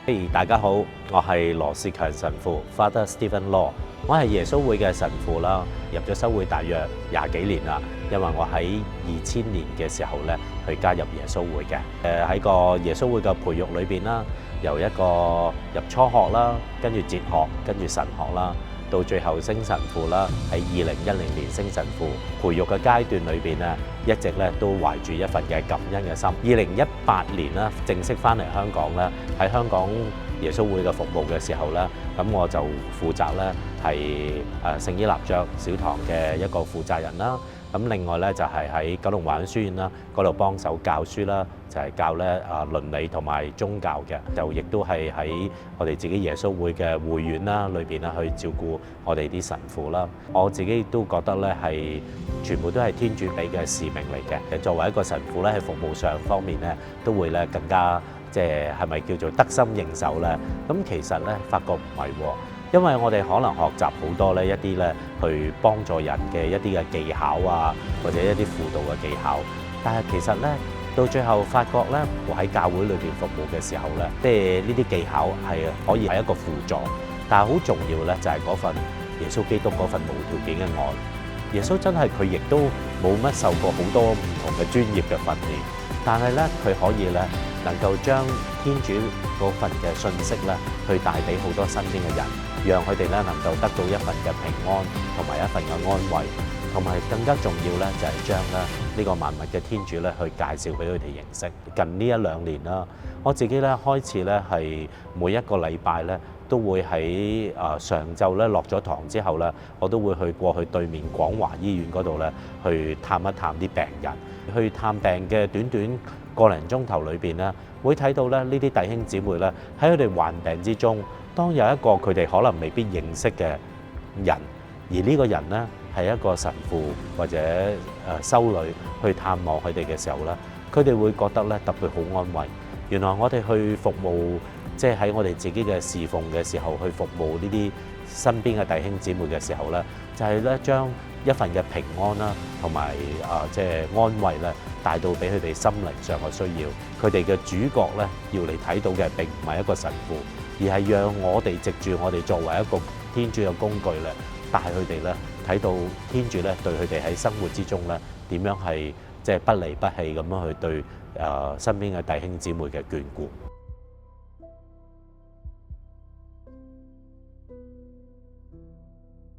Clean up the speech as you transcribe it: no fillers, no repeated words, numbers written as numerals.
嘿，大家好，我係羅士強神父 Father Stephen Law，我係耶穌會嘅神父啦，入咗修會大約20幾年啦，因為我喺2000年嘅時候咧去加入耶穌會嘅。喺個耶穌會嘅培育裏邊啦，由一個入初學啦，跟住哲學，跟住神學啦，到最後升神父啦，喺2010年升神父培育嘅階段裏邊咧，一直咧都懷住一份嘅感恩嘅心。2018年啦，正式翻嚟香港咧，喺香港耶穌會嘅服務嘅時候咧，咁我就負責咧係聖依納爵小堂嘅一個負責人啦。咁另外咧就係喺九龍華恩書院啦嗰度幫手教書啦，就係教咧倫理同埋宗教嘅，就亦都係喺我哋自己耶穌會嘅會院啦裏邊啦去照顧我哋啲神父啦。我自己都覺得咧係全部都係天主俾嘅使命嚟嘅。作為一個神父咧喺服務上方面咧，都會咧更加係咪叫做得心應手咧？咁其實咧發覺唔係喎。因為我哋可能學習好多咧一啲咧去幫助人嘅一啲嘅技巧啊，或者一啲輔導嘅技巧，但係其實咧到最後發覺咧，我喺教會裏邊服務嘅時候咧，呢啲技巧係可以係一個輔助，但係好重要咧就係嗰份耶穌基督嗰份無條件嘅愛。耶穌真係佢亦都冇乜受過好多唔同嘅專業嘅訓練，但係咧佢可以咧能夠將天主嗰份嘅信息咧去帶俾好多身邊嘅人。讓佢哋咧能夠得到一份嘅平安同埋一份嘅安慰，同埋更加重要咧就係將咧呢個萬物嘅天主咧去介紹俾佢哋認識。近呢1-2年啦，我自己咧開始咧係每一個禮拜咧都會喺上晝咧落咗堂之後咧，我都會去過去對面廣華醫院嗰度咧去探一探啲病人。去探病嘅短短個零鐘頭裏邊咧，會睇到咧呢啲弟兄姊妹咧喺佢哋患病之中。當有一個佢哋可能未必認識嘅人，而呢個人呢係一個神父或者修女去探望佢哋嘅時候呢，佢哋會覺得咧特別好安慰。原來我哋去服務，即係喺我哋自己嘅侍奉嘅時候去服務呢啲身邊嘅弟兄姊妹嘅時候呢，就係咧將一份嘅平安啦，同埋即係安慰咧帶到俾佢哋心靈上嘅需要。佢哋嘅主角呢，要嚟睇到嘅並唔係一個神父，而係讓我哋藉住我哋作為一個天主嘅工具咧，帶佢哋咧睇到天主咧對佢哋喺生活之中咧點樣係即係不離不棄咁樣去對身邊嘅弟兄姊妹嘅眷顧。